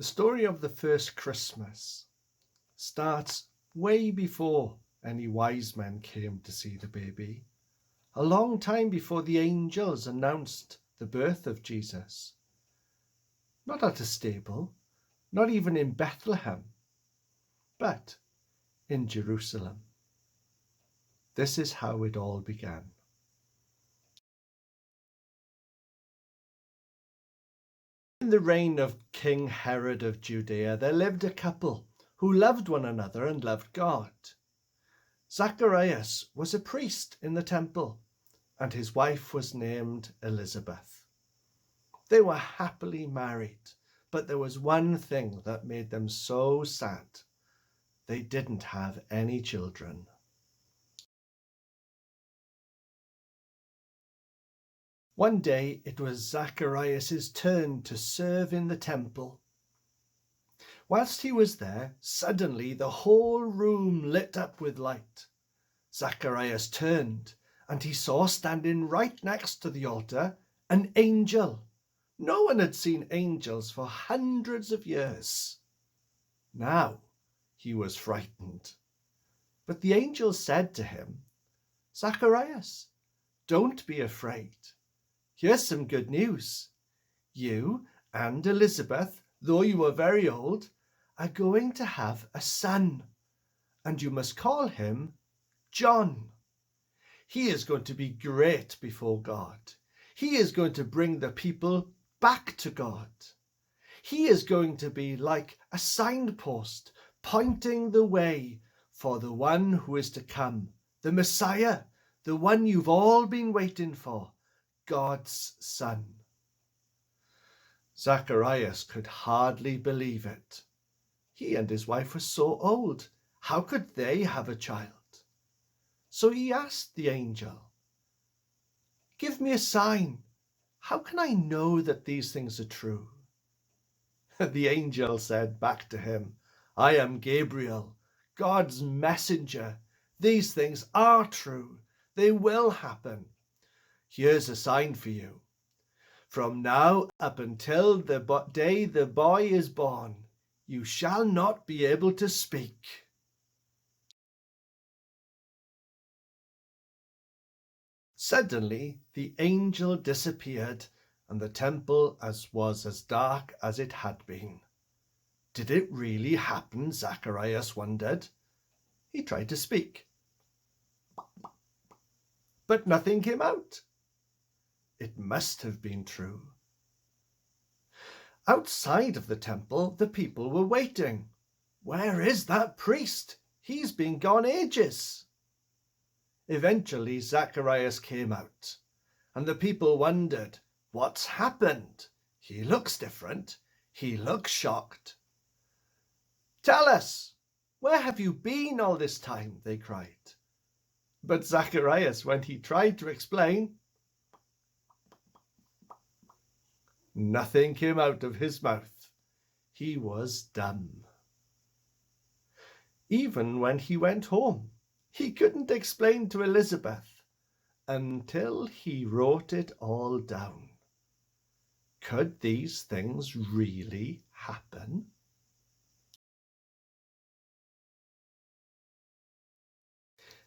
The story of the first Christmas starts way before any wise men came to see the baby, a long time before the angels announced the birth of Jesus. Not at a stable, not even in Bethlehem, but in Jerusalem. This is how it all began. In the reign of King Herod of Judea, there lived a couple who loved one another and loved God. Zacharias was a priest in the temple, and his wife was named Elizabeth. They were happily married, but there was one thing that made them so sad. They didn't have any children. One day it was Zacharias' turn to serve in the temple. Whilst he was there, suddenly the whole room lit up with light. Zacharias turned, and he saw standing right next to the altar an angel. No one had seen angels for hundreds of years. Now he was frightened. But the angel said to him, "Zacharias, don't be afraid. Here's some good news. You and Elizabeth, though you are very old, are going to have a son, and you must call him John. He is going to be great before God. He is going to bring the people back to God. He is going to be like a signpost pointing the way for the one who is to come, the Messiah, the one you've all been waiting for, God's Son." Zacharias could hardly believe it. He and his wife were so old. How could they have a child? So he asked the angel, "Give me a sign. How can I know that these things are true?" The angel said back to him, "I am Gabriel, God's messenger. These things are true. They will happen. Here's a sign for you. From now up until the day the boy is born, you shall not be able to speak." Suddenly the angel disappeared, and the temple was as dark as it had been. Did it really happen? Zacharias wondered. He tried to speak, but nothing came out. It must have been true. Outside of the temple, the people were waiting. "Where is that priest? He's been gone ages." Eventually, Zacharias came out, and the people wondered, "What's happened? He looks different. He looks shocked." "Tell us, where have you been all this time?" they cried. But Zacharias, when he tried to explain, nothing came out of his mouth. He was dumb. Even when he went home, he couldn't explain to Elizabeth until he wrote it all down. Could these things really happen?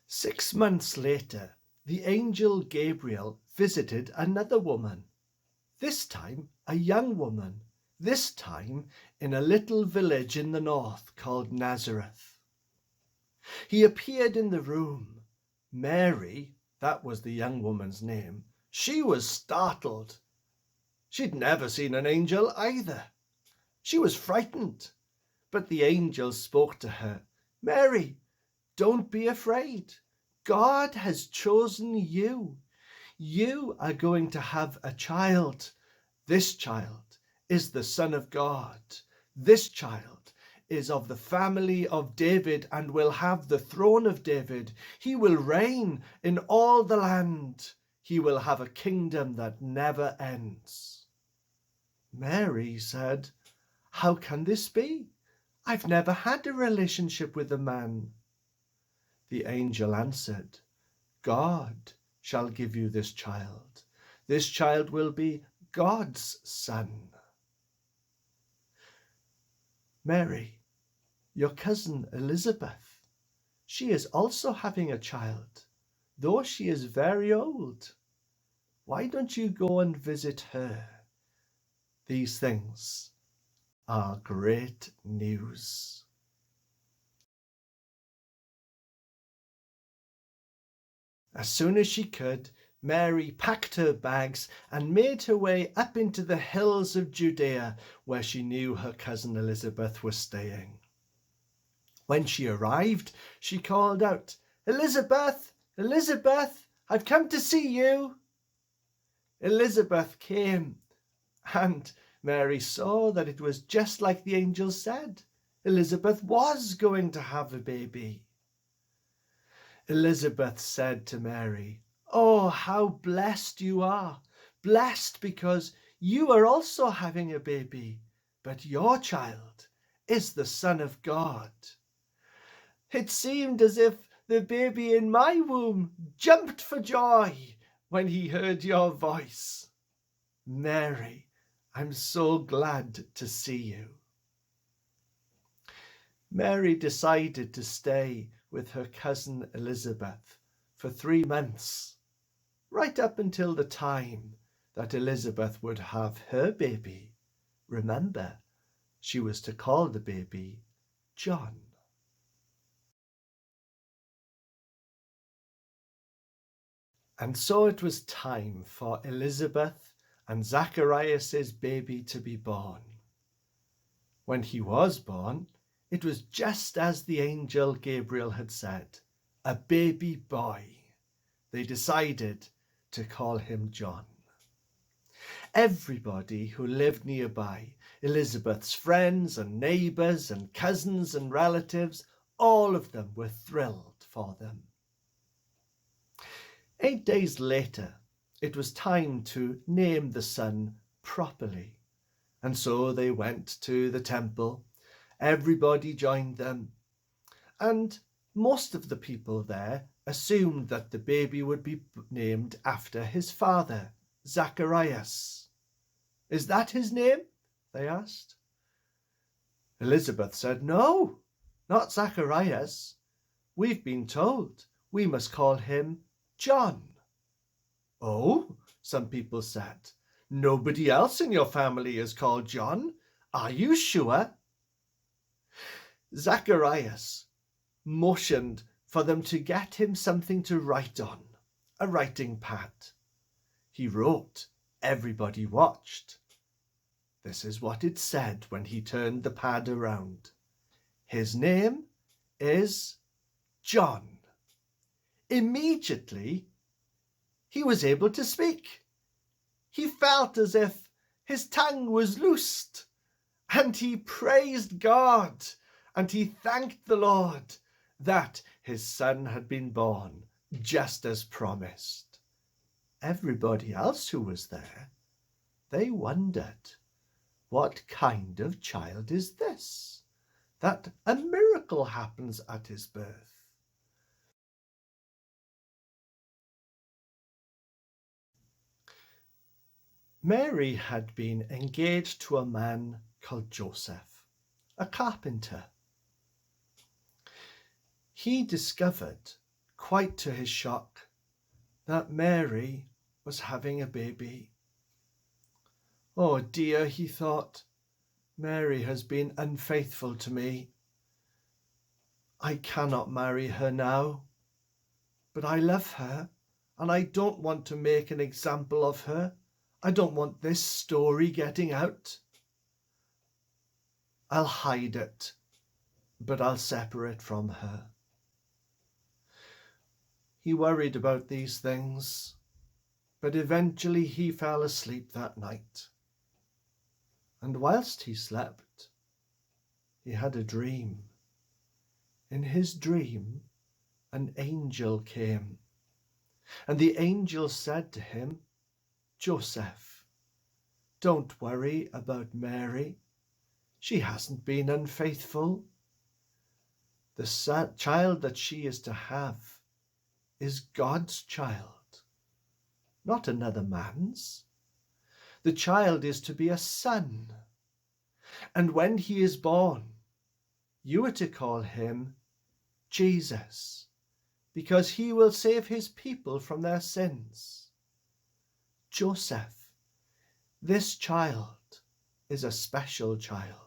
Six months later, the angel Gabriel visited another woman, this time a young woman, this time in a little village in the north called Nazareth. He appeared in the room. Mary, that was the young woman's name, she was startled. She'd never seen an angel either. She was frightened, but the angel spoke to her. "Mary, don't be afraid. God has chosen you. You are going to have a child. This child is the Son of God. This child is of the family of David and will have the throne of David. He will reign in all the land. He will have a kingdom that never ends." Mary said, "How can this be? I've never had a relationship with a man." The angel answered, "God shall give you this child. This child will be God's son." Mary, your cousin Elizabeth, she is also having a child, though she is very old. Why don't you go and visit her? These things are great news. As soon as she could, Mary packed her bags and made her way up into the hills of Judea, where she knew her cousin Elizabeth was staying. When she arrived, she called out, "Elizabeth, Elizabeth, I've come to see you." Elizabeth came, and Mary saw that it was just like the angel said. Elizabeth was going to have a baby. Elizabeth said to Mary, "Oh, how blessed you are! Blessed because you are also having a baby, but your child is the Son of God." It seemed as if the baby in my womb jumped for joy when he heard your voice. Mary, I'm so glad to see you. Mary decided to stay with her cousin Elizabeth for 3 months, right up until the time that Elizabeth would have her baby. Remember, she was to call the baby John. And so it was time for Elizabeth and Zacharias' baby to be born. When he was born, it was just as the angel Gabriel had said, a baby boy. They decided to call him John. Everybody who lived nearby, Elizabeth's friends and neighbours and cousins and relatives, all of them were thrilled for them. 8 days later, it was time to name the son properly. And so they went to the temple. Everybody joined them. And most of the people there assumed that the baby would be named after his father, Zacharias. "Is that his name?" they asked. Elizabeth said, "No, not Zacharias. We've been told we must call him John." "Oh," some people said, "nobody else in your family is called John. Are you sure?" Zacharias motioned for them to get him something to write on, a writing pad. He wrote. Everybody watched. This is what it said when he turned the pad around. "His name is John." Immediately, he was able to speak. He felt as if his tongue was loosed, and he praised God, and he thanked the Lord that his son had been born just as promised. Everybody else who was there, they wondered, what kind of child is this, that a miracle happens at his birth? Mary had been engaged to a man called Joseph, a carpenter. He discovered, quite to his shock, that Mary was having a baby. "Oh dear," he thought, "Mary has been unfaithful to me. I cannot marry her now, but I love her, and I don't want to make an example of her. I don't want this story getting out. I'll hide it, but I'll separate from her." He worried about these things, but eventually he fell asleep that night. And whilst he slept, he had a dream. In his dream, an angel came, and the angel said to him, "Joseph, don't worry about Mary. She hasn't been unfaithful. The child that she is to have is God's child, not another man's. The child is to be a son. And when he is born, you are to call him Jesus, because he will save his people from their sins. Joseph, this child is a special child.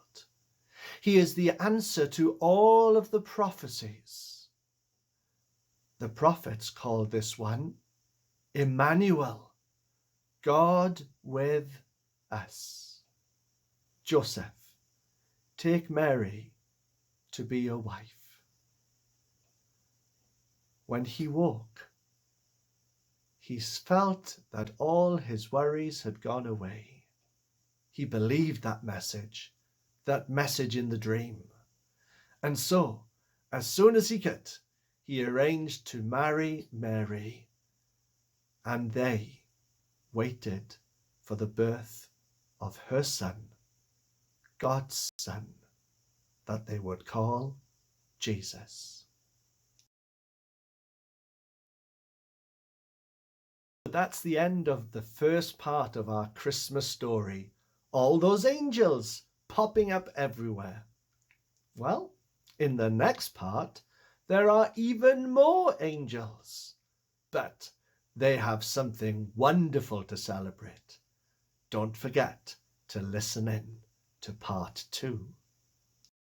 He is the answer to all of the prophecies. The prophets called this one Emmanuel, God with us. Joseph, take Mary to be your wife. When he woke, he felt that all his worries had gone away. He believed that message in the dream. And so, as soon as he could, he arranged to marry Mary, and they waited for the birth of her son, God's son, that they would call Jesus. That's the end of the first part of our Christmas story. All those angels popping up everywhere. Well, in the next part, there are even more angels, but they have something wonderful to celebrate. Don't forget to listen in to part 2.